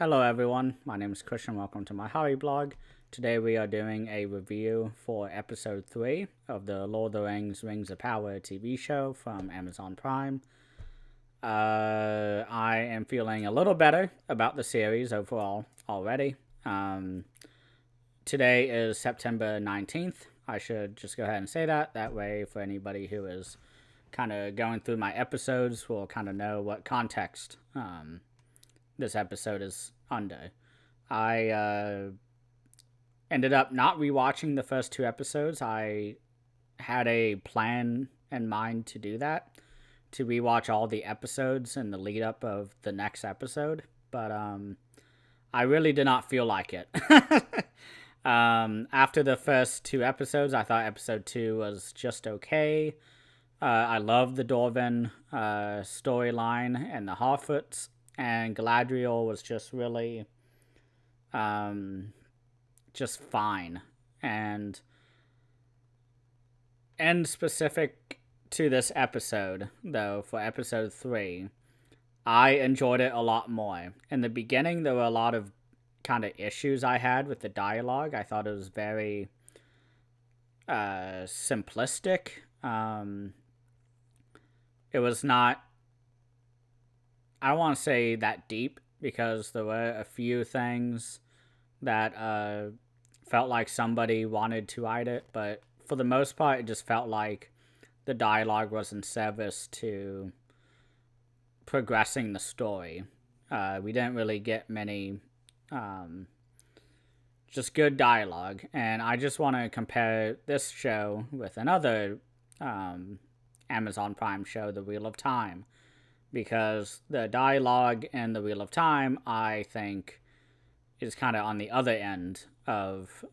Hello everyone, my name is Christian. Welcome to my hobby blog. Today we are doing a review for episode 3 of the Lord of the Rings Rings of Power TV show from Amazon Prime. I am feeling a little better about the series overall already. Today is September 19th. I should just go ahead and say that. That way, for anybody who is kind of going through my episodes, will kind of know what context this episode is under. I ended up not rewatching the first 2 episodes. I had a plan in mind to do that, to rewatch all the episodes in the lead up of the next episode, but I really did not feel like it. After the first 2 episodes, I thought episode 2 was just okay. I love the Dorvin storyline and the Harfoots, and Galadriel was just really just fine. And specific to this episode, though, for episode 3, I enjoyed it a lot more. In the beginning, there were a lot of kind of issues I had with the dialogue. I thought it was very simplistic. It was not, I don't want to say that deep, because there were a few things that felt like somebody wanted to hide it, but for the most part, it just felt like the dialogue was in service to progressing the story. We didn't really get many just good dialogue, and I just want to compare this show with another Amazon Prime show, The Wheel of Time, because the dialogue in The Wheel of Time, I think, is kind of on the other end of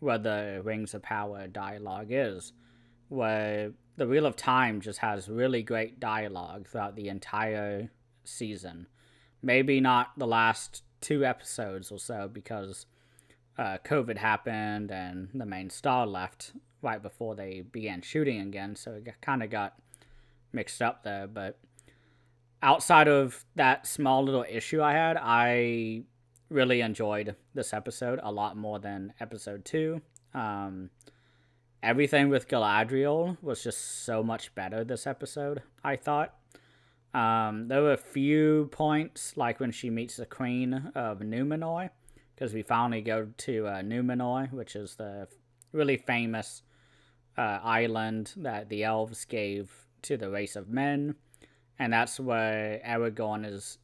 where the Rings of Power dialogue is, where the Wheel of Time just has really great dialogue throughout the entire season. Maybe not the last 2 episodes or so, because COVID happened and the main star left right before they began shooting again, so it kind of got mixed up there. But outside of that small little issue I had, I really enjoyed this episode a lot more than episode 2. Everything with Galadriel was just so much better this episode, I thought. There were a few points, like when she meets the Queen of Numenor, because we finally go to Numenor, which is the really famous island that the elves gave to the race of men, and that's where Aragorn is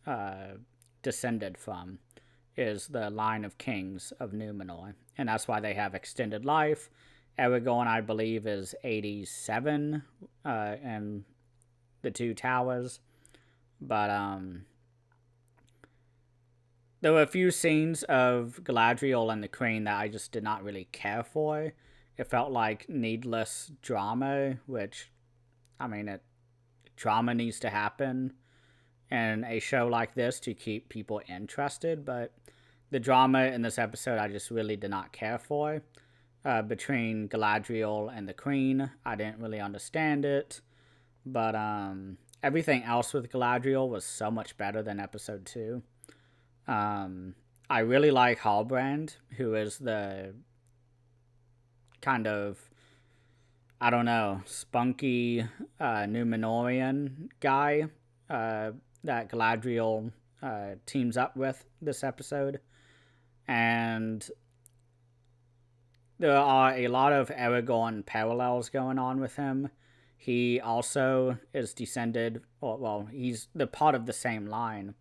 descended from, is the line of kings of Numenor, and that's why they have extended life. Aragorn, I believe, is 87 in the Two Towers, but there were a few scenes of Galadriel and the Queen that I just did not really care for. It felt like needless drama, which, I mean, drama needs to happen in a show like this to keep people interested, but the drama in this episode I just really did not care for. Between Galadriel and the Queen, I didn't really understand it, but everything else with Galadriel was so much better than episode 2. I really like Halbrand, who is the kind of, I don't know, spunky Numenorian guy that Galadriel teams up with this episode. And there are a lot of Aragorn parallels going on with him. He also is descended, or, well, he's the part of the same line,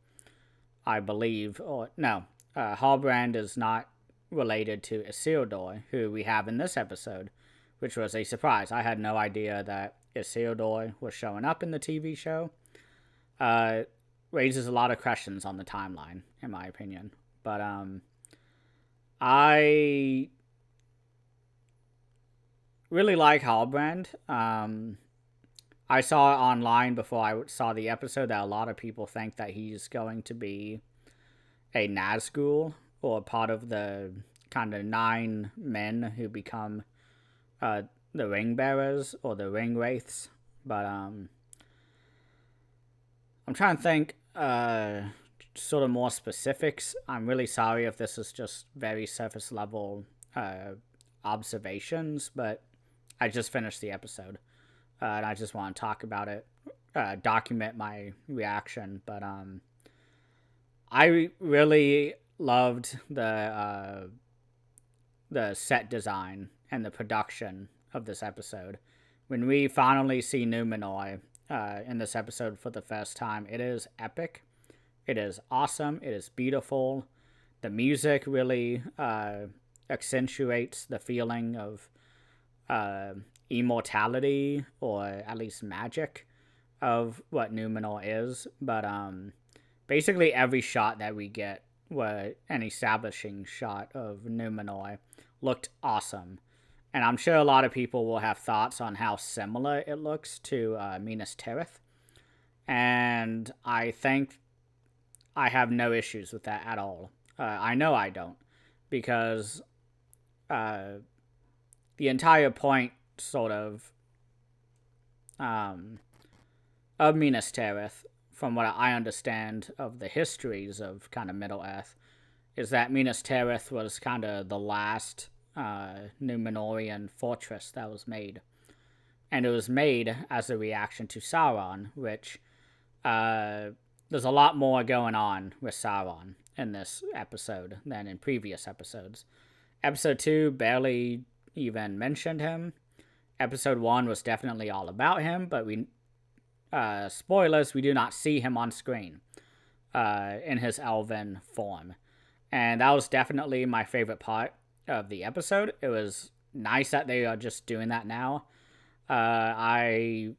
I believe. Or no, Halbrand is not related to Isildur, who we have in this episode, which was a surprise. I had no idea that Isildur was showing up in the TV show. Raises a lot of questions on the timeline, in my opinion. But I really like Halbrand. I saw online before I saw the episode that a lot of people think that he's going to be a Nazgul, or part of the kind of 9 men who become the Ring Bearers, or the Ring Wraiths. But I'm trying to think sort of more specifics, I'm really sorry if this is just very surface level observations, but I just finished the episode, and I just want to talk about it, document my reaction. But I really loved the set design and the production of this episode. When we finally see Numenor in this episode for the first time, it is epic. It is awesome. It is beautiful. The music really accentuates the feeling of immortality, or at least magic, of what Numenor is. But basically every shot that we get, an establishing shot of Numenor, looked awesome. And I'm sure a lot of people will have thoughts on how similar it looks to Minas Tirith. And I think I have no issues with that at all. I know I don't. Because the entire point, sort of Minas Tirith, from what I understand of the histories of kind of Middle-earth, is that Minas Tirith was kind of the last Numenorian fortress that was made. And it was made as a reaction to Sauron, which there's a lot more going on with Sauron in this episode than in previous episodes. Episode 2 barely even mentioned him. Episode 1 was definitely all about him, but spoilers, we do not see him on screen in his elven form. And that was definitely my favorite part of the episode. It was nice that they are just doing that now. I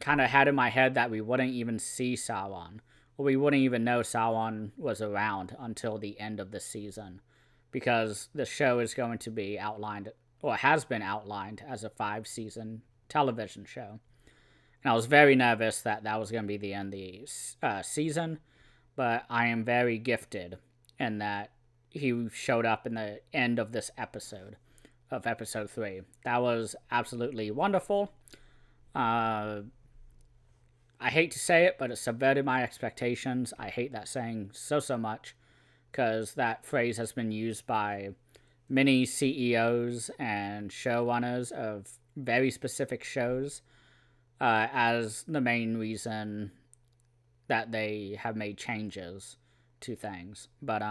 kind of had in my head that we wouldn't even see Sauron, or we wouldn't even know Sauron was around until the end of the season, because the show is going to be outlined, or has been outlined, as a 5-season television show. And I was very nervous that that was going to be the end of the season, but I am very gifted in that he showed up in the end of this episode, of episode 3. That was absolutely wonderful. I hate to say it, but it subverted my expectations. I hate that saying so much, because that phrase has been used by many CEOs and showrunners of very specific shows as the main reason that they have made changes to things. But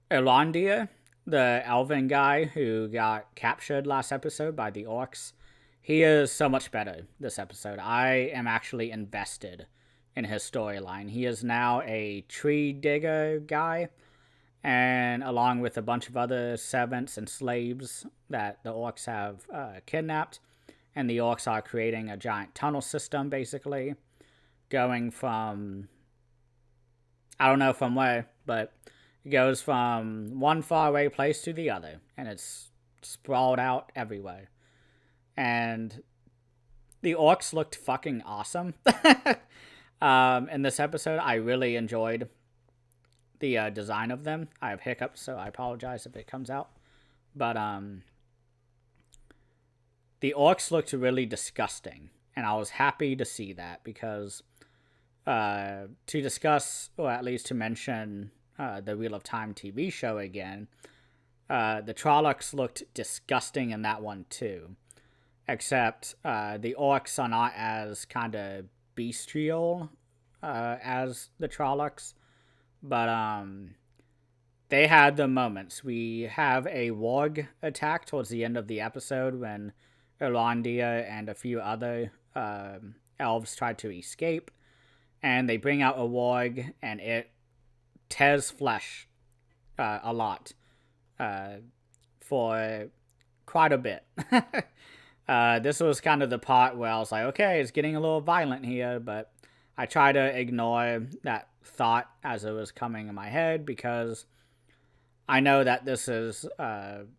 Elrondir, the elven guy who got captured last episode by the orcs, he is so much better this episode. I am actually invested in his storyline. He is now a tree digger guy, and along with a bunch of other servants and slaves that the orcs have kidnapped, and the orcs are creating a giant tunnel system, basically, going from, I don't know from where, but it goes from one faraway place to the other, and it's sprawled out everywhere. And the orcs looked fucking awesome. In this episode, I really enjoyed the design of them. I have hiccups, so I apologize if it comes out. But the orcs looked really disgusting, and I was happy to see that, because to discuss, or at least to mention, the Wheel of Time TV show again, the Trollocs looked disgusting in that one too. Except the orcs are not as kind of bestial as the Trollocs. But they had the moments. We have a warg attack towards the end of the episode when Elrondir and a few other elves tried to escape. And they bring out a warg, and it tears flesh a lot for quite a bit. This was kind of the part where I was like, okay, it's getting a little violent here, but I try to ignore that thought as it was coming in my head, because I know that this is kind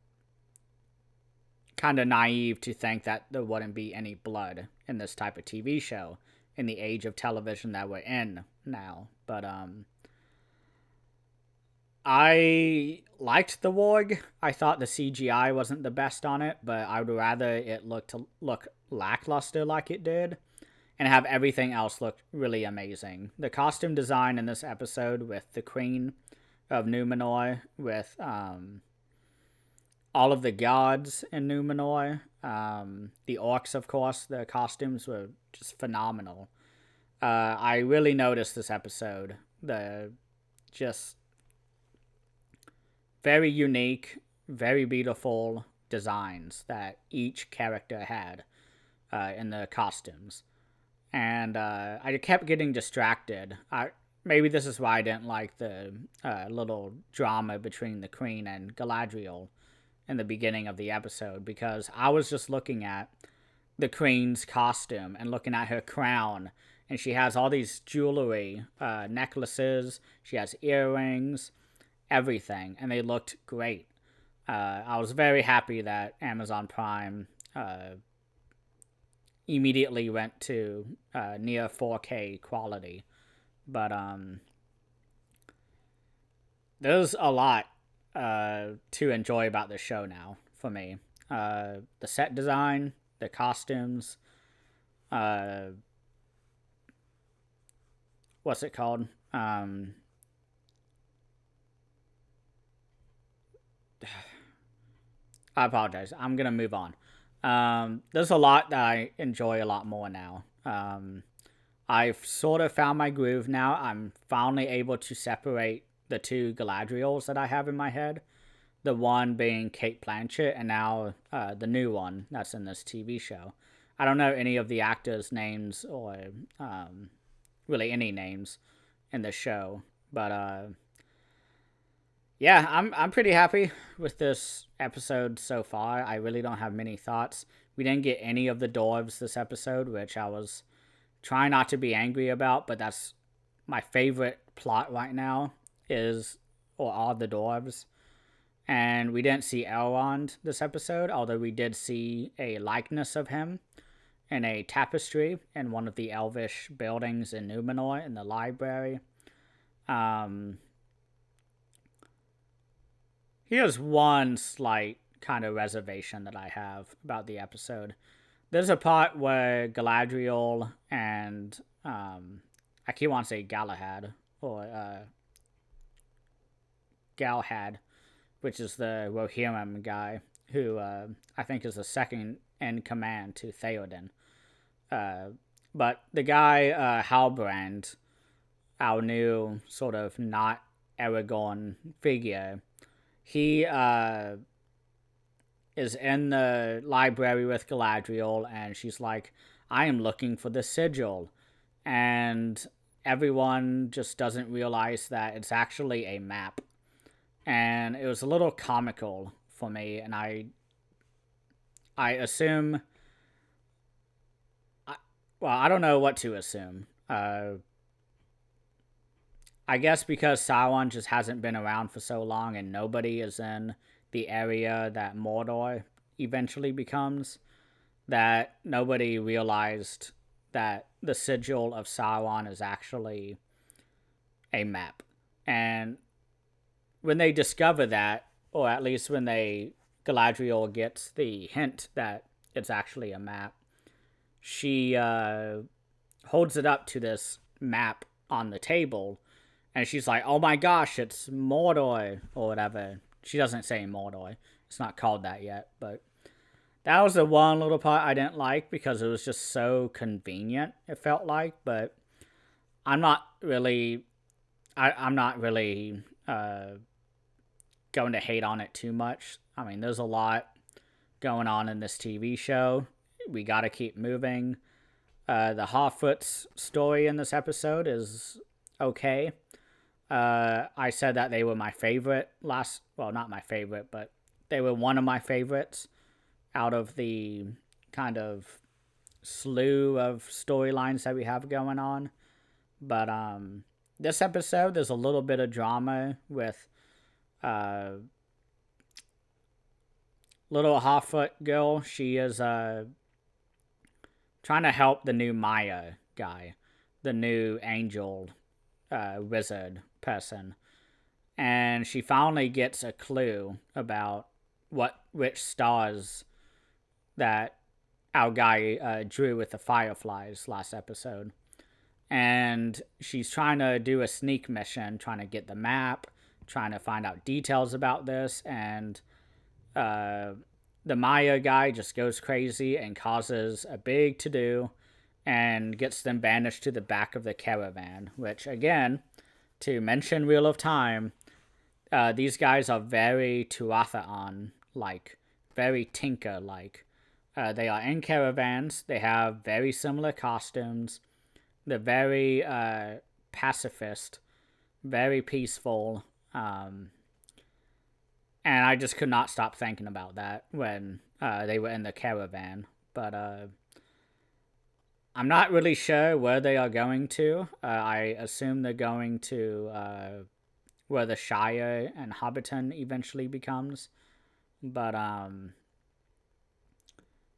of naive to think that there wouldn't be any blood in this type of TV show in the age of television that we're in now. But I liked the warg. I thought the CGI wasn't the best on it, but I would rather it look lackluster like it did. and have everything else look really amazing. The costume design in this episode with the Queen of Numenor, with all of the gods in Numenor, the orcs, of course, the costumes were just phenomenal. I really noticed this episode. The just very unique, very beautiful designs that each character had in the costumes. And I kept getting distracted. Maybe this is why I didn't like the little drama between the Queen and Galadriel in the beginning of the episode, because I was just looking at the Queen's costume and looking at her crown, and she has all these jewelry, necklaces, she has earrings, everything, and they looked great. I was very happy that Amazon Prime immediately went to near 4K quality. But there's a lot to enjoy about this show now for me. The set design, the costumes, what's it called? I apologize. I'm gonna move on. There's a lot that I enjoy a lot more now. I've sort of found my groove now. I'm finally able to separate the two Galadriels that I have in my head. The one being Cate Blanchett, and now the new one that's in this TV show. I don't know any of the actors' names or really any names in the show, but yeah, I'm pretty happy with this episode so far. I really don't have many thoughts. We didn't get any of the dwarves this episode, which I was trying not to be angry about, but that's my favorite plot right now are the dwarves. And we didn't see Elrond this episode, although we did see a likeness of him in a tapestry in one of the elvish buildings in Numenor in the library. Here's one slight kind of reservation that I have about the episode. There's a part where Galadriel and I keep wanting to say Galahad or Galahad, which is the Rohirrim guy, who I think is the second in command to Theoden. But the guy Halbrand, our new sort of not Aragorn figure, he is in the library with Galadriel, and she's like, I am looking for the sigil. And everyone just doesn't realize that it's actually a map. And it was a little comical for me, and I assume... I don't know what to assume. I guess because Sauron just hasn't been around for so long and nobody is in the area that Mordor eventually becomes, that nobody realized that the sigil of Sauron is actually a map. And when they discover that, or at least when Galadriel gets the hint that it's actually a map, she holds it up to this map on the table, and she's like, oh my gosh, it's Mordor, or whatever. She doesn't say Mordor. It's not called that yet, but that was the one little part I didn't like because it was just so convenient, it felt like, but I'm not really going to hate on it too much. I mean, there's a lot going on in this TV show. We got to keep moving. The Harfoots story in this episode is okay. I said that they were my favorite not my favorite, but they were one of my favorites out of the kind of slew of storylines that we have going on. But this episode, there's a little bit of drama with little Harfoot girl. She is trying to help the new Maya guy, the new angel wizard person, and she finally gets a clue about which stars that our guy Drew with the Fireflies last episode. And she's trying to do a sneak mission, trying to get the map, trying to find out details about this, and the Maya guy just goes crazy and causes a big to-do and gets them banished to the back of the caravan, which, again, to mention Wheel of Time, these guys are very Tuatha-like, very Tinker-like. They are in caravans. They have very similar costumes. They're very pacifist, very peaceful. And I just could not stop thinking about that when they were in the caravan. But I'm not really sure where they are going to. I assume they're going to where the Shire and Hobbiton eventually becomes. But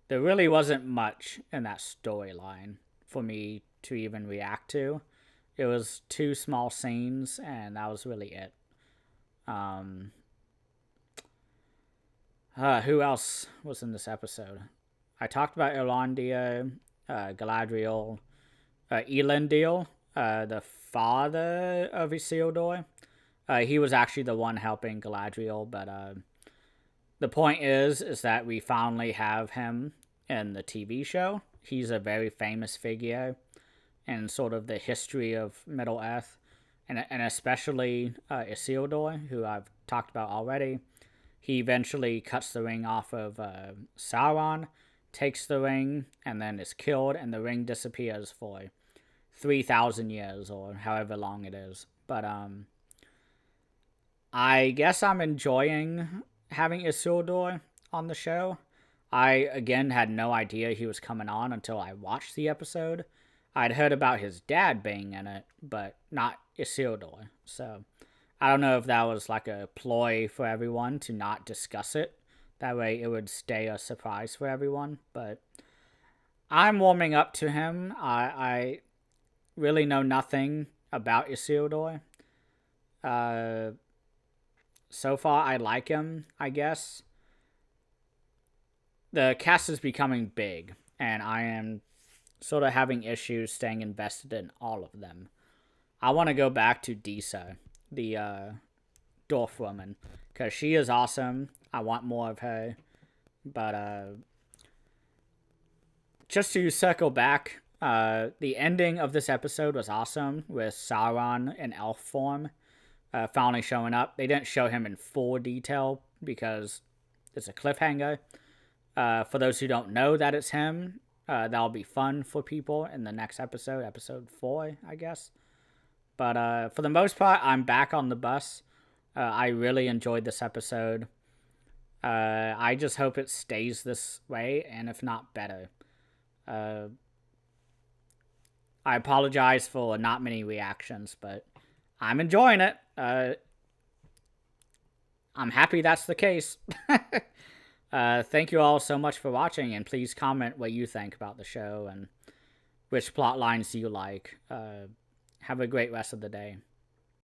there really wasn't much in that storyline for me to even react to. It was 2 small scenes, and that was really it. Who else was in this episode? I talked about Erlandio, Galadriel, Elendil, the father of Isildur. He was actually the one helping Galadriel, but the point is that we finally have him in the TV show. He's a very famous figure in sort of the history of Middle-earth, and especially Isildur, who I've talked about already. He eventually cuts the ring off of Sauron, takes the ring, and then is killed, and the ring disappears for 3,000 years, or however long it is. But I guess I'm enjoying having Isildur on the show. I, again, had no idea he was coming on until I watched the episode. I'd heard about his dad being in it, but not Isildur. So I don't know if that was like a ploy for everyone to not discuss it. That way it would stay a surprise for everyone. But I'm warming up to him. I really know nothing about Isildur. So far, I like him, I guess. The cast is becoming big, and I am sort of having issues staying invested in all of them. I want to go back to Disa, the dwarf woman, because she is awesome. I want more of her. But just to circle back, the ending of this episode was awesome, with Sauron in elf form finally showing up. They didn't show him in full detail because it's a cliffhanger. For those who don't know that it's him, that'll be fun for people in the next episode, episode 4, I guess. But for the most part, I'm back on the bus. I really enjoyed this episode. I just hope it stays this way, and if not, better. I apologize for not many reactions, but I'm enjoying it. I'm happy that's the case. Thank you all so much for watching, and please comment what you think about the show and which plot lines you like. Have a great rest of the day.